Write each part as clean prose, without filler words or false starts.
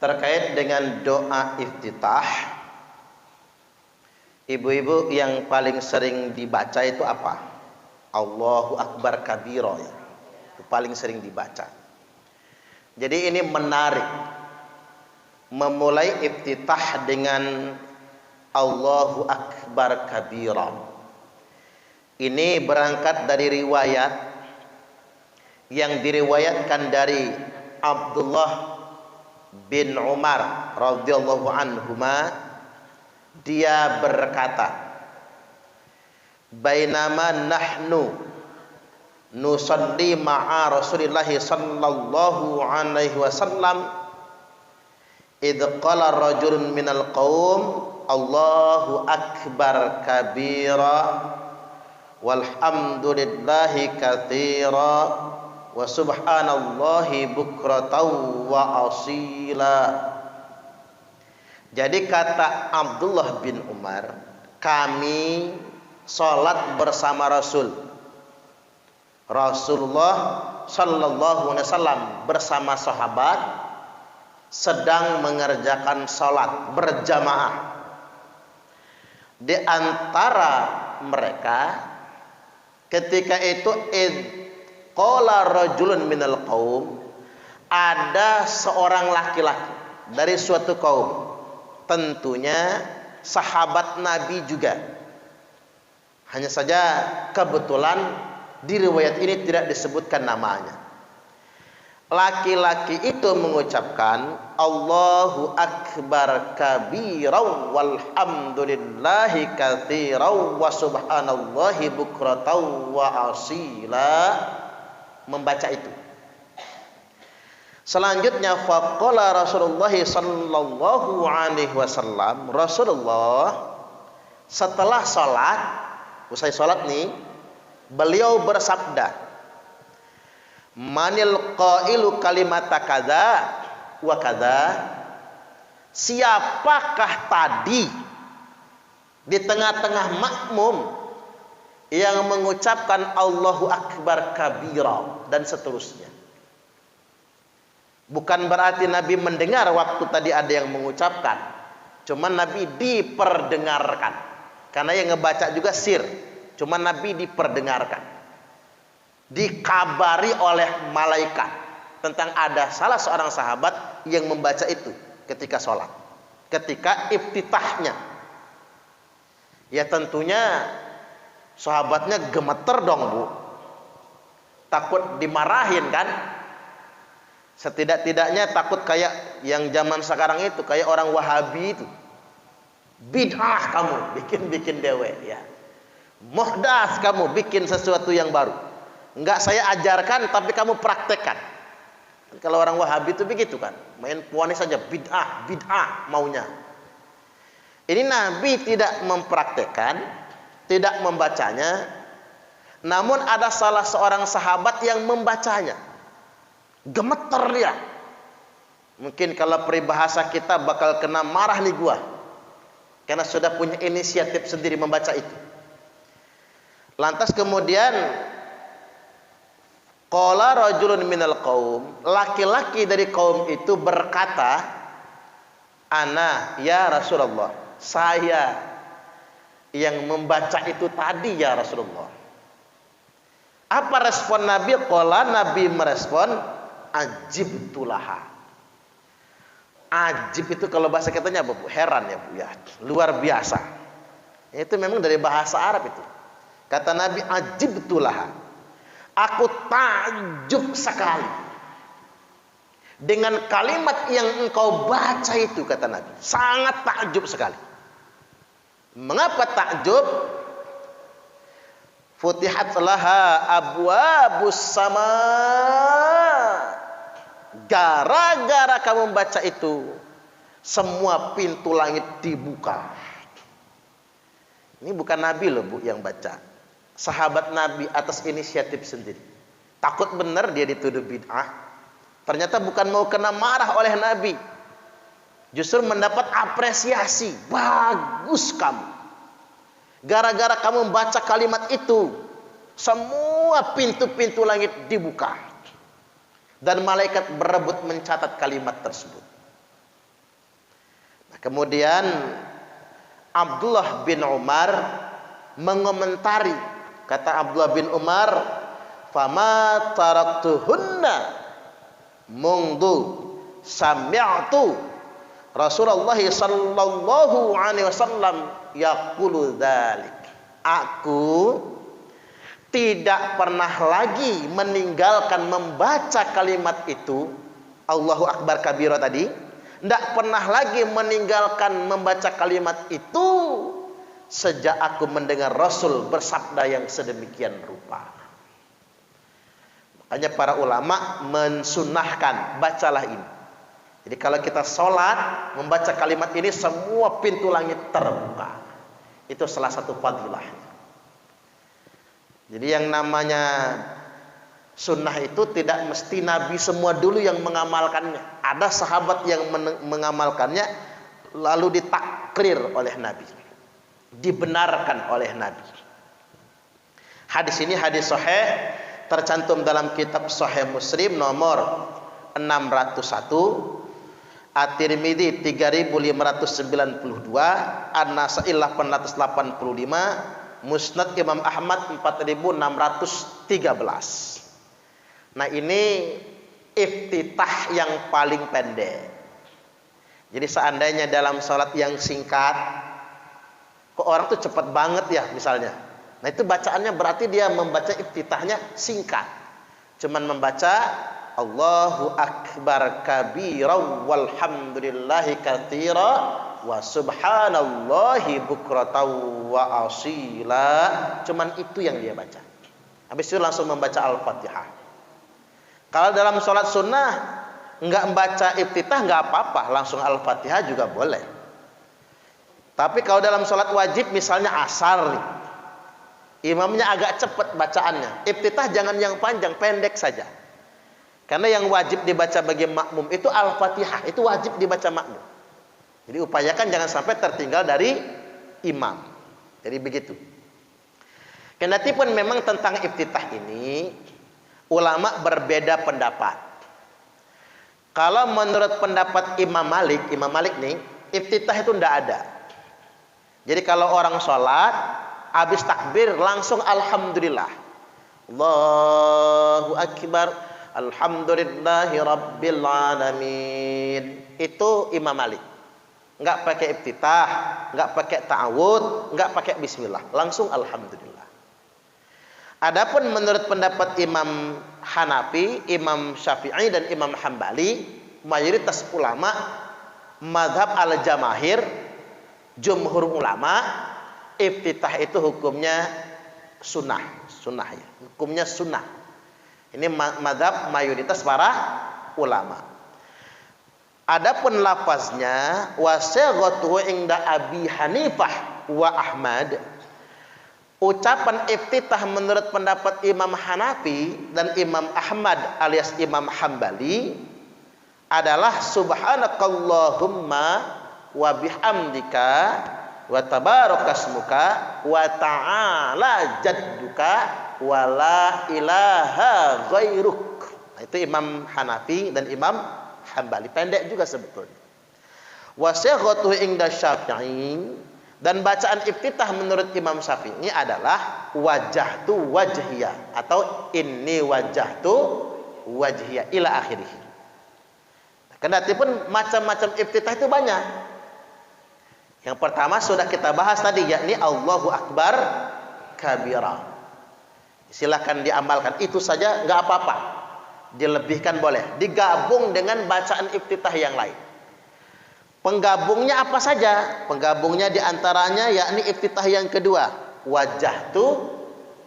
terkait dengan doa iftitah. Ibu-ibu yang paling sering dibaca itu apa? Allahu Akbar kabira, ya. Itu paling sering dibaca. Jadi ini menarik, memulai iftitah dengan Allahu Akbar kabira. Ini berangkat dari riwayat yang diriwayatkan dari Abdullah bin Umar radhiyallahu anhuma. Dia berkata, bainama nahnu nusalli ma'a Rasulillah sallallahu alaihi wasallam idh qala rajulun minal qaum Allahu akbar kabira walhamdulillahi katsira wa subhanallahi bukratan wa asila. Jadi kata Abdullah bin Umar, kami sholat bersama Rasulullah sallallahu alaihi wasallam bersama sahabat sedang mengerjakan sholat berjamaah. Di antara mereka ketika itu qala rajulun minal qaum, ada seorang laki-laki dari suatu kaum, tentunya sahabat Nabi juga. Hanya saja kebetulan di riwayat ini tidak disebutkan namanya. Laki-laki itu mengucapkan Allahu akbar kabira walhamdulillahi katsira wa subhanallahi bukratan wa asila, membaca itu. Selanjutnya faqala Rasulullah sallallahu alaihi wasallam, Rasulullah setelah salat, usai salat nih, beliau bersabda, manil qailu kalimata kadza wa kadza, siapakah tadi di tengah-tengah makmum yang mengucapkan Allahu akbar kabira dan seterusnya. Bukan berarti Nabi mendengar waktu tadi ada yang mengucapkan, cuman Nabi diperdengarkan, karena yang ngebaca juga sir, cuman Nabi diperdengarkan, dikabari oleh malaikat tentang ada salah seorang sahabat yang membaca itu ketika sholat, ketika iftitahnya. Ya tentunya sahabatnya gemeter dong, Bu, takut dimarahin kan. Setidak-tidaknya takut kayak yang zaman sekarang itu, kayak orang Wahabi itu, bid'ah kamu bikin dewe, ya, muhdas kamu bikin sesuatu yang baru, enggak saya ajarkan tapi kamu praktekkan. Kalau orang Wahabi itu begitu kan, main puanis saja, bid'ah maunya. Ini Nabi tidak mempraktekkan, tidak membacanya, namun ada salah seorang sahabat yang membacanya. Gemeter dia. Mungkin kalau peribahasa kita bakal kena marah nih gua, karena sudah punya inisiatif sendiri membaca itu. Lantas kemudian qala rajulun minal qaum, laki-laki dari kaum itu berkata, ana ya Rasulullah, saya yang membaca itu tadi ya Rasulullah. Apa respon Nabi? Qala, Nabi merespon, ajibtulaha. Ajib itu kalau bahasa katanya apa, Bu? Heran ya, Bu, ya. Luar biasa. Itu memang dari bahasa Arab itu. Kata Nabi, ajibtulaha. Aku takjub sekali dengan kalimat yang engkau baca itu, kata Nabi. Sangat takjub sekali. Mengapa takjub? Futihat laha abwabus sama. Gara-gara kamu baca itu, semua pintu langit dibuka. Ini bukan Nabi loh, Bu, yang baca. Sahabat Nabi atas inisiatif sendiri. Takut benar dia dituduh bid'ah. Ternyata bukan mau kena marah oleh Nabi, justru mendapat apresiasi. Bagus kamu. Gara-gara kamu baca kalimat itu, semua pintu-pintu langit dibuka. Dan malaikat berebut mencatat kalimat tersebut. Kemudian Abdullah bin Umar mengomentari, kata Abdullah bin Umar, fama taraktuhunna mundu sami'tu Rasulullah sallallahu alaihi wasallam yaqulu dzalik. Aku tidak pernah lagi meninggalkan membaca kalimat itu, Allahu Akbar kabira tadi, tidak pernah lagi meninggalkan membaca kalimat itu sejak aku mendengar Rasul bersabda yang sedemikian rupa. Makanya para ulama mensunahkan, bacalah ini. Jadi kalau kita sholat membaca kalimat ini, semua pintu langit terbuka. Itu salah satu fadilah. Jadi yang namanya sunnah itu tidak mesti Nabi semua dulu yang mengamalkannya. Ada sahabat yang mengamalkannya lalu ditakrir oleh Nabi, dibenarkan oleh Nabi. Hadis ini hadis sahih, tercantum dalam kitab Sahih Muslim nomor 601, At-Tirmidzi 3592, An-Nasa'i 885, Musnad Imam Ahmad 4613. Nah, ini iftitah yang paling pendek. Jadi seandainya dalam sholat yang singkat, kok orang tuh cepat banget ya misalnya. Nah, itu bacaannya berarti dia membaca iftitahnya singkat. Cuman membaca Allahu Akbar kabira walhamdulillahi katsira wa subhanallahi bukratan wa asila. Cuman itu yang dia baca. Habis itu langsung membaca Al-Fatihah. Kalau dalam sholat sunnah enggak membaca iftitah enggak apa-apa, langsung Al-Fatihah juga boleh. Tapi kalau dalam sholat wajib misalnya asar nih, imamnya agak cepat bacaannya, iftitah jangan yang panjang, pendek saja. Karena yang wajib dibaca bagi makmum itu Al-Fatihah, itu wajib dibaca makmum. Jadi upayakan jangan sampai tertinggal dari imam. Jadi begitu. Kendatipun memang tentang iftitah ini ulama berbeda pendapat. Kalau menurut pendapat Imam Malik nih, iftitah itu tidak ada. Jadi kalau orang sholat habis takbir langsung alhamdulillah, Allahu Akbar, alhamdulillahi rabbil alamin. Itu Imam Malik. Enggak pakai iftitah, enggak pakai ta'awud, enggak pakai bismillah, langsung alhamdulillah. Adapun menurut pendapat Imam Hanafi, Imam Syafi'i dan Imam Hambali, mayoritas ulama mazhab al-jamahir, jumhur ulama, iftitah itu hukumnya sunnah ya. Hukumnya sunnah. Ini mazhab mayoritas para ulama. Adapun lafaznya wasaghatu inda Abi Hanifah wa Ahmad, ucapan iftitah menurut pendapat Imam Hanafi dan Imam Ahmad alias Imam Hambali adalah subhanakallahumma wa bihamdika wa tabarakasmuka wa ta'ala jadduka wa la ilaha ghairuk. Nah, itu Imam Hanafi dan Imam Hambali, pendek juga sebetulnya. Wasaghatu inda Syafi'i, dan bacaan iftitah menurut Imam Syafi'i adalah wajahtu wajhiya atau inni wajahtu wajhiya ila akhirih. Kendatipun macam-macam iftitah itu banyak. Yang pertama sudah kita bahas tadi, yakni Allahu Akbar kabira. Silakan diamalkan, itu saja nggak apa-apa. Dilebihkan boleh, digabung dengan bacaan iftitah yang lain. Penggabungnya apa saja? Penggabungnya diantaranya yakni iftitah yang kedua, wajahtu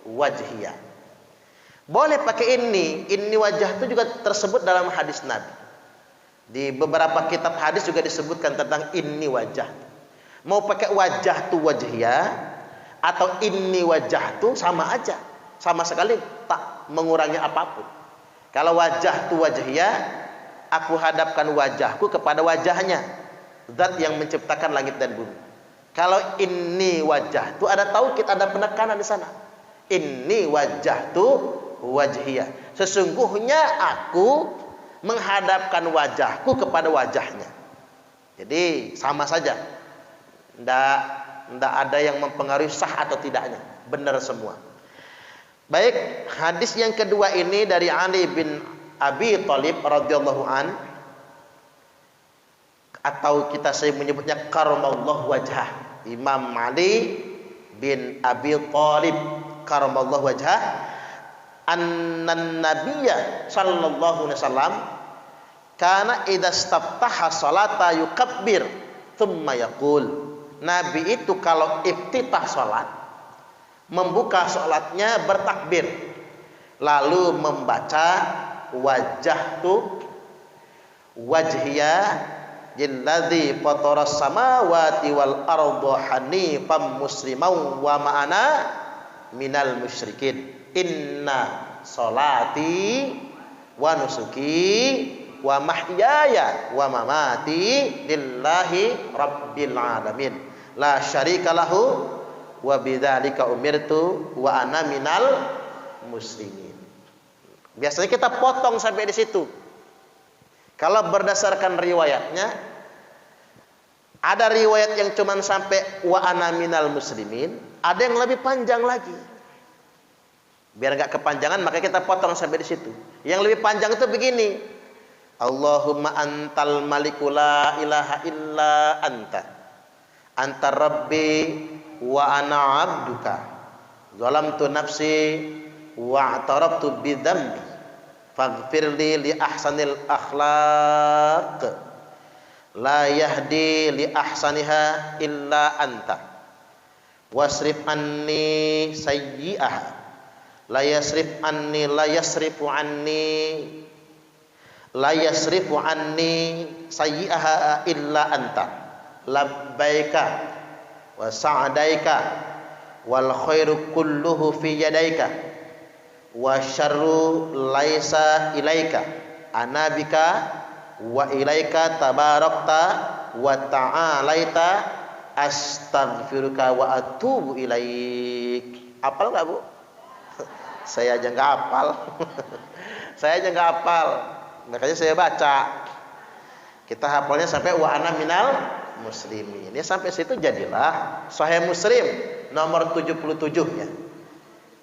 wajhiya. Boleh pakai ini wajahtu juga tersebut dalam hadis Nabi. Di beberapa kitab hadis juga disebutkan tentang ini wajahtu. Mau pakai wajahtu wajhiya atau ini wajahtu sama aja, sama sekali tak mengurangi apapun. Kalau wajahtu wajhiya, aku hadapkan wajahku kepada wajahnya, zat yang menciptakan langit dan bumi. Kalau ini wajahtu, ada taukid, ada penekanan di sana. Ini wajahtu wajhiya. Sesungguhnya aku menghadapkan wajahku kepada wajahnya. Jadi sama saja. Ndak ada yang mempengaruhi sah atau tidaknya. Benar semua. Baik, hadis yang kedua ini dari Ali bin Abi Thalib radhiyallahu an, atau saya menyebutnya karamallahu wajhah. Imam Ali bin Abi Thalib karamallahu wajhah, annan nabiyya sallallahu alaihi wasallam kana idza istaftaha salata yukabbir thumma yaqul. Nabi itu kalau iftitah salat, membuka salatnya bertakbir, lalu membaca wajjahtu wajhiya lilladzi fataras samawati wal arda hanifan musliman wa ma'ana minal musyrikin. Inna salati wa nusuki wa mahyaya wa mamati lillahi rabbil alamin la syarika lahu wa bidzalika umirtu wa ana minal muslimin. Biasanya kita potong sampai di situ. Kalau berdasarkan riwayatnya, ada riwayat yang cuma sampai wa ana minal muslimin, ada yang lebih panjang lagi. Biar enggak kepanjangan, maka kita potong sampai di situ. Yang lebih panjang itu begini: Allahumma antal maliku la ilaha illa anta, anta rabbi wa ana abduka, zalamtu nafsi wa a'taraftu bidzambi, faghfirli li ahsanil akhlaq, la yahdi li ahsaniha illa anta, wasrif anni sayyi'aha, la yasrifu anni sayyi'aha illa anta, labbaika wa sa'daika wal khairu kulluhu fi yadaika wa syarru laisa ilaika anabika wa ilaika tabarakta wa ta'alaita astaghfiruka wa atubu ilaik. Hafal enggak, Bu? Saya aja enggak hafal. Saya aja enggak hafal. Makanya saya baca. Kita hafalnya sampai wa ana minal muslimin. Ini sampai situ jadilah Sahih Muslim nomor 77 ya.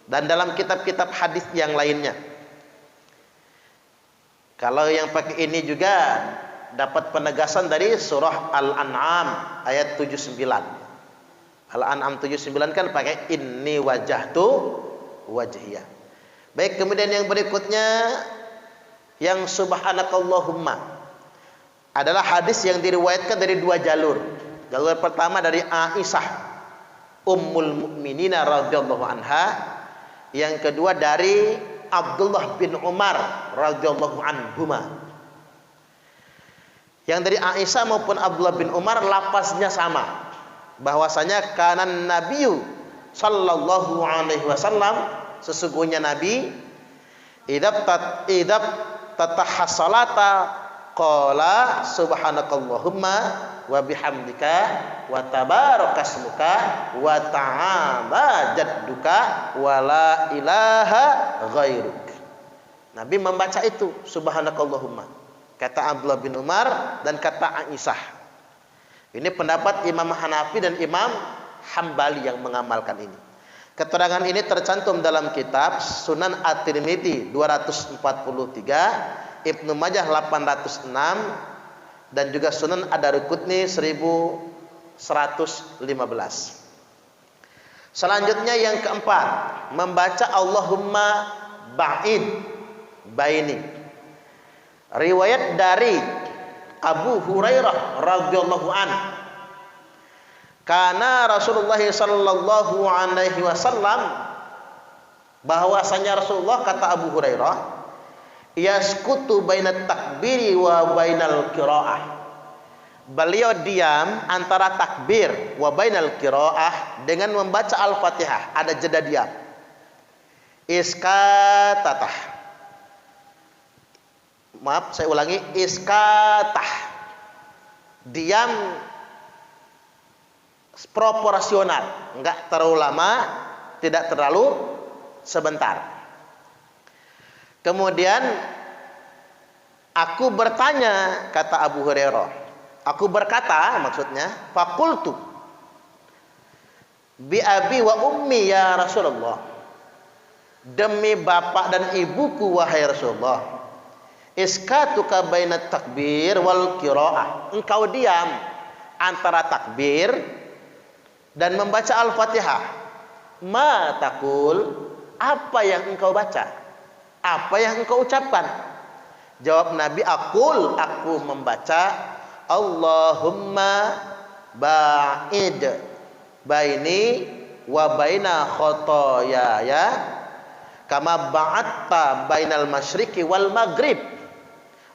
Dan dalam kitab-kitab hadis yang lainnya. Kalau yang pakai ini juga dapat penegasan dari surah Al-An'am ayat 79. Al-An'am 79 kan pakai inni wajahtu wajhiyah. Baik, kemudian yang berikutnya yang subhanakallahumma adalah hadis yang diriwayatkan dari dua jalur. Jalur pertama dari Aisyah Ummul Mukminin radhiyallahu anha, yang kedua dari Abdullah bin Umar radhiyallahu anhuma. Yang dari Aisyah maupun Abdullah bin Umar lafaznya sama, bahwasanya kanan Nabiyu sallallahu alaihi wasallam, sesungguhnya Nabi idab tatahassalata qala subhanakallahumma wa bihamdika wa tabarakasmuka wa ta'ala jadduka wa la ilaha ghairuk. Nabi membaca itu subhanakallahumma, kata Abdullah bin Umar dan kata Aisyah. Ini pendapat Imam Hanafi dan Imam Hambali yang mengamalkan ini. Keterangan ini tercantum dalam kitab Sunan At-Tirmidzi 243, Ibnu Majah 806, dan juga Sunan Ad-Darqutni 1115. Selanjutnya yang keempat, membaca Allahumma ba'id baini. Riwayat dari Abu Hurairah radhiyallahu anhu, karena Rasulullah sallallahu alaihi wasallam, bahwasanya Rasulullah, kata Abu Hurairah, yaskutu bainat takbiri wa bainal qiraah. Beliau diam antara takbir wa bainal qiraah dengan membaca Al-Fatihah, ada jeda diam. Iskatatah. Maaf, saya ulangi, iskatah. Diam proporsional, enggak terlalu lama, tidak terlalu sebentar. Kemudian aku bertanya, kata Abu Hurairah, Aku berkata, maksudnya, faqultu bi abi wa ummi ya Rasulullah. Demi bapak dan ibuku wahai Rasulullah. Iskatuka bainat takbir wal qiraah. Engkau diam antara takbir dan membaca Al-Fatihah. Ma taqul? Apa yang engkau baca? Apa yang engkau ucapkan? Jawab Nabi, aku membaca Allahumma ba'id baini wa baina khotoyaya kama ba'atta bainal masyriqi wal maghrib.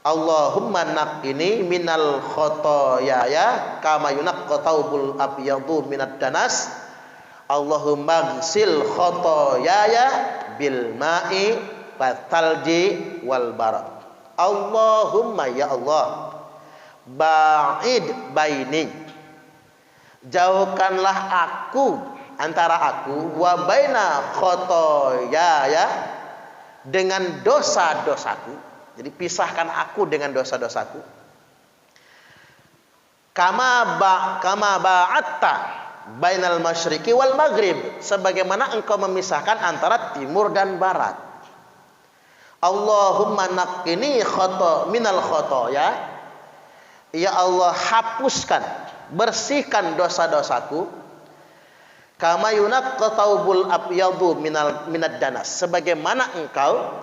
Allahumma naqqini minal khotoyaya kama yunaqqa thawbul abyadu minad danas. Allahumma ghsil khotoyaya bil ma'i watalji wal barad. Allahumma ya Allah, ba'id baini, jauhkanlah aku antara aku wa baina khotoyaya, dengan dosa-dosaku. Jadi pisahkan aku dengan dosa-dosaku. Kama ba'atta bainal masyriqi wal maghrib, sebagaimana engkau memisahkan antara timur dan barat. Allahumma naqqini minal khotoya, ya Allah hapuskan, bersihkan dosa-dosaku. Kama yunaqqa thawbul abyadu minad danas, sebagaimana engkau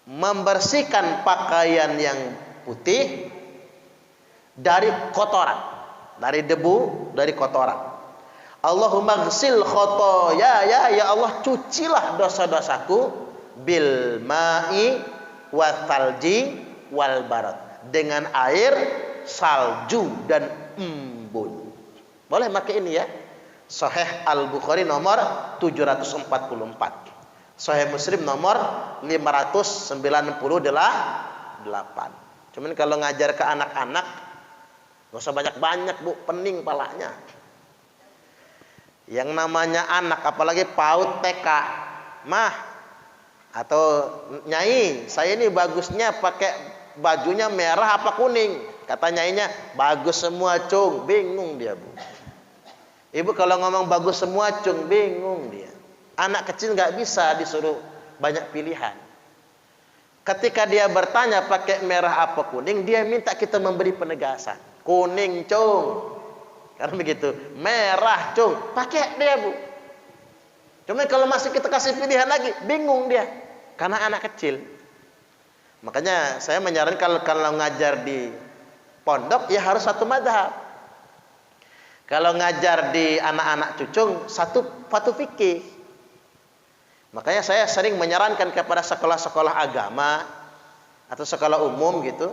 membersihkan pakaian yang putih dari kotoran, dari debu, dari kotoran. Allahumma ghsil khotoya, ya Allah cucilah dosa-dosaku bil ma'i watalji wal barad, dengan air, salju dan embun. Boleh pakai ini ya. Sahih Al-Bukhari nomor 744, Sahih Muslim nomor 598. Cuman kalau ngajar ke anak-anak gak usah banyak-banyak bu, pening palanya. Yang namanya anak, apalagi PAUD TK, mah atau nyai, saya ini bagusnya pakai bajunya merah apa kuning? Kata nyainya bagus semua cung, bingung dia bu. Ibu kalau ngomong bagus semua cung, bingung dia. Anak kecil nggak bisa disuruh banyak pilihan. Ketika dia bertanya pakai merah apa kuning, dia minta kita memberi penegasan. Kuning cung, karena begitu. Merah cung, pakai dia bu. Cuma kalau masih kita kasih pilihan lagi, bingung dia, karena anak kecil. Makanya saya menyarankan kalau ngajar di pondok ya harus satu madhab. Kalau ngajar di anak-anak cucung satu fikih. Makanya saya sering menyarankan kepada sekolah-sekolah agama atau sekolah umum gitu.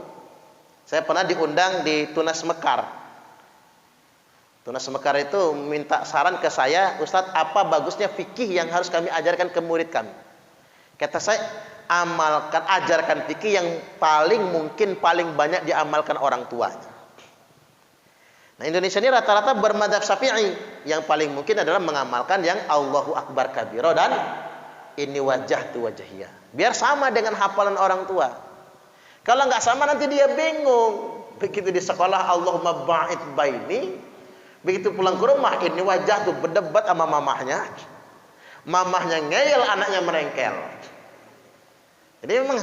Saya pernah diundang di Tunas Mekar. Tunas Mekar itu minta saran ke saya, Ustadz, apa bagusnya fikih yang harus kami ajarkan ke murid kami? Kata saya, ajarkan fikih yang paling banyak diamalkan orang tuanya. Nah, Indonesia ini rata-rata bermadzhab Syafi'i. Yang paling mungkin adalah mengamalkan yang Allahu Akbar kabiro dan inni wajjahtu wajhiyah. Biar sama dengan hafalan orang tua. Kalau nggak sama nanti dia bingung. Begitu di sekolah Allahumma ba'id baini, begitu pulang ke rumah inni wajjahtu berdebat sama mamahnya. Mamahnya ngeyel, anaknya merengkel. Jadi memang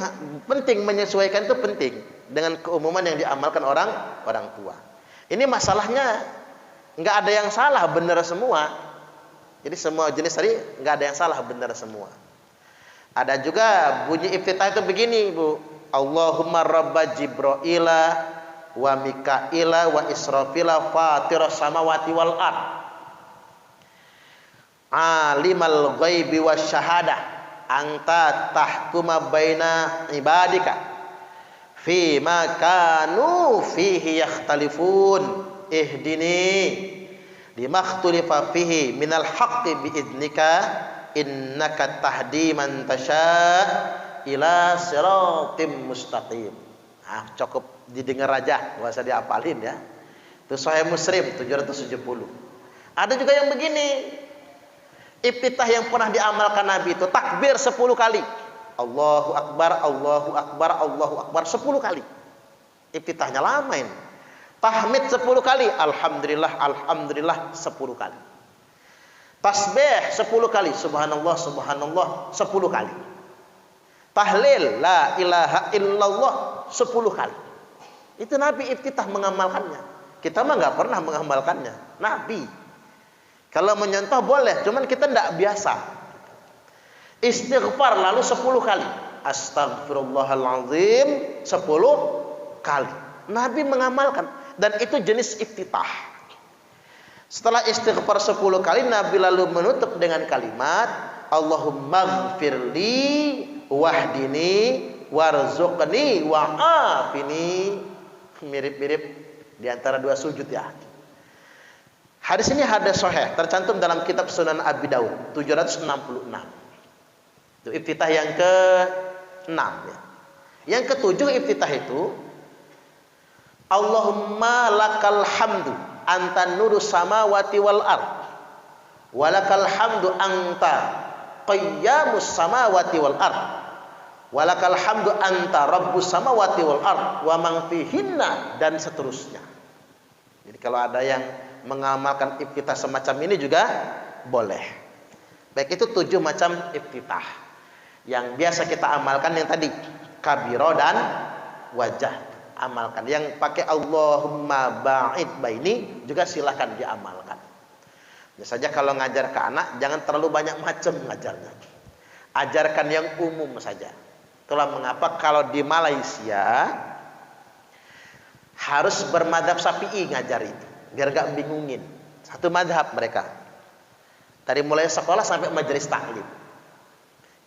penting menyesuaikan, itu penting dengan keumuman yang diamalkan orang tua. Ini masalahnya nggak ada yang salah, benar semua. Jadi semua jenis tadi nggak ada yang salah, benar semua. Ada juga bunyi iftitah itu begini bu, Allahumma rabba Jibrila wa Mikaila wa Israfila fatiras samawati wal ard alimal ghaibi wasyahadah anta tahkuma baina ibadika fi ma kanu fihi yakhtalifun ihdini limakhtulifa fihi minal haqqi biidnika innaka tahdi man tasha ila siratim mustaqim. Cukup didengar aja, enggak usah diapalin ya. Itu Sahih Muslim 770. Ada juga yang begini, iftitah yang pernah diamalkan Nabi itu takbir 10 kali. Allahu Akbar, Allahu Akbar, Allahu Akbar 10 kali. Iftitahnya lama ini. Tahmid 10 kali, alhamdulillah, alhamdulillah 10 kali. Tasbih 10 kali, subhanallah, subhanallah 10 kali. Tahlil la ilaha illallah 10 kali. Itu Nabi iftitah mengamalkannya. Kita mah nggak pernah mengamalkannya. Nabi kalau menyentuh boleh, cuman kita tidak biasa. Istighfar lalu 10 kali. Astagfirullahaladzim 10 kali. Nabi mengamalkan, dan itu jenis iftitah. Setelah istighfar 10 kali, Nabi lalu menutup dengan kalimat Allahumma gfirli wahdini warzuqni wa'afini. Mirip-mirip di antara dua sujud ya. Hadis ini hadis sahih, tercantum dalam kitab Sunan Abi Daud 766. Itu iftitah yang ke-6 ya. Yang ke-7 iftitah itu Allahumma lakal hamdu anta nurus samawati wal ard walakal hamdu anta qayyamus samawati wal ard walakal hamdu anta rabbus samawati wal ard wa man fihinna, dan seterusnya. Jadi kalau ada yang mengamalkan iftitah semacam ini juga boleh. Baik, itu 7 macam iftitah yang biasa kita amalkan. Yang tadi kabiro dan wajah, amalkan. Yang pakai Allahumma ba'id baini juga silahkan diamalkan. Biasanya kalau ngajar ke anak jangan terlalu banyak macam ngajarnya, ajarkan yang umum saja. Itulah mengapa kalau di Malaysia harus bermadhab Syafi'i ngajar itu, biar gak bingungin. Satu madhab mereka, dari mulai sekolah sampai majelis taklim.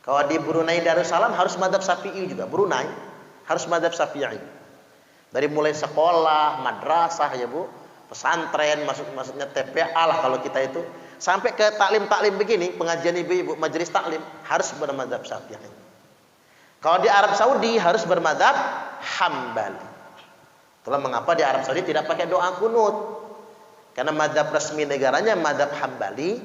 Kalau di Brunei Darussalam harus madhab Syafi'i juga. Brunei harus madhab Syafi'i. Dari mulai sekolah, madrasah ya Bu, pesantren, maksudnya TPA lah kalau kita itu, sampai ke taklim-taklim begini, pengajian ibu-ibu, majelis taklim harus bermadhab Syafi'i. Kalau di Arab Saudi harus bermadhab Hambali. Itulah mengapa di Arab Saudi tidak pakai doa kunut, karena madhab resmi negaranya madhab Hambali.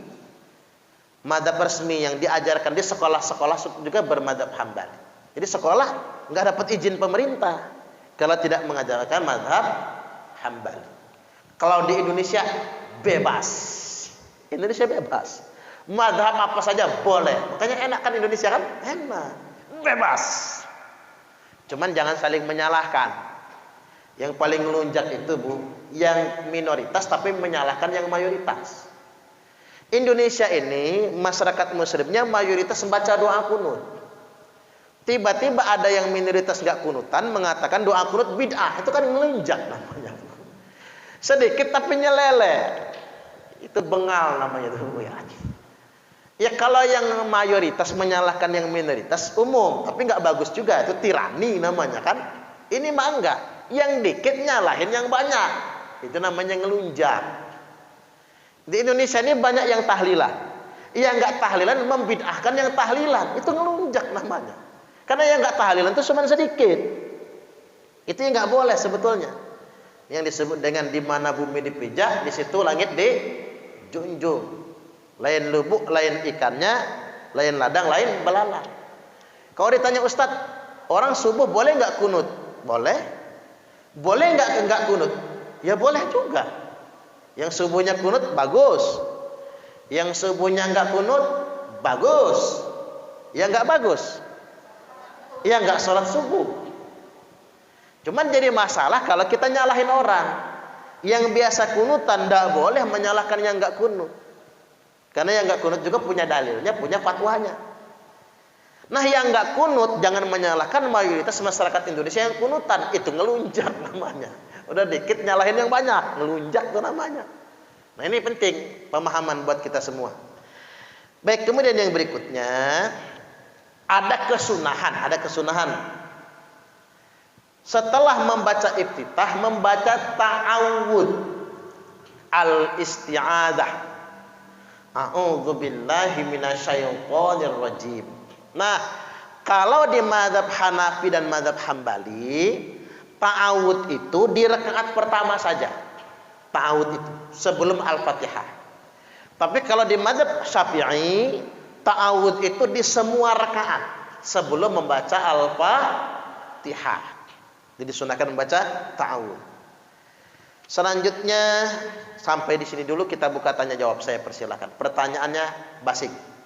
Madhab resmi yang diajarkan di sekolah-sekolah juga bermadhab Hambali. Jadi sekolah nggak dapat izin pemerintah kalau tidak mengajarkan madhab Hambali. Kalau di Indonesia bebas, Indonesia bebas, madhab apa saja boleh. Makanya enak kan Indonesia kan, enak, bebas. Cuman jangan saling menyalahkan. Yang paling melunjak itu Bu, yang minoritas tapi menyalahkan yang mayoritas. Indonesia ini masyarakat muslimnya mayoritas membaca doa kunut. Tiba-tiba ada yang minoritas nggak kunutan mengatakan doa kunut bid'ah. Itu kan melunjak namanya. Sedikit tapi nyelele. Itu bengal namanya itu Bu ya. Ya kalau yang mayoritas menyalahkan yang minoritas umum, tapi nggak bagus juga, itu tirani namanya kan. Ini mah enggak, yang dikit nyalahin yang banyak, itu namanya ngelunjak. Di Indonesia ini banyak yang tahlilan, yang nggak tahlilan membid'ahkan yang tahlilan, itu ngelunjak namanya. Karena yang nggak tahlilan itu cuma sedikit, itu yang nggak boleh sebetulnya. Yang disebut dengan di mana bumi dipijak, di situ langit dijunjung. Lain lubuk, lain ikannya, lain ladang, lain belalang. Kalau ditanya Ustadz, orang subuh boleh nggak kunut? Boleh. Boleh nggak kunut? Ya boleh juga. Yang subuhnya kunut bagus. Yang subuhnya nggak kunut bagus. Ya nggak bagus. Ya nggak sholat subuh. Cuman jadi masalah kalau kita nyalahin orang. Yang biasa kunutan nggak boleh menyalahkan yang nggak kunut. Karena yang nggak kunut juga punya dalilnya, punya fatwanya. Nah yang nggak kunut jangan menyalahkan mayoritas masyarakat Indonesia yang kunutan, itu ngelunjak namanya. Udah dikit nyalahin yang banyak, ngelunjak itu namanya. Nah ini penting pemahaman buat kita semua. Baik, kemudian yang berikutnya ada kesunahan. Setelah membaca iftitah, membaca ta'awud al-isti'adah. A'udzubillahi minasyaitonir rajim. Nah, kalau di mazhab Hanafi dan mazhab Hambali, ta'awud itu di rakaat pertama saja. Ta'awud itu sebelum Al-Fatihah. Tapi kalau di mazhab Syafi'i, ta'awud itu di semua rakaat sebelum membaca Al-Fatihah. Jadi disunahkan membaca ta'awud. Selanjutnya sampai di sini dulu, kita buka tanya jawab. Saya persilakan. Pertanyaannya basic.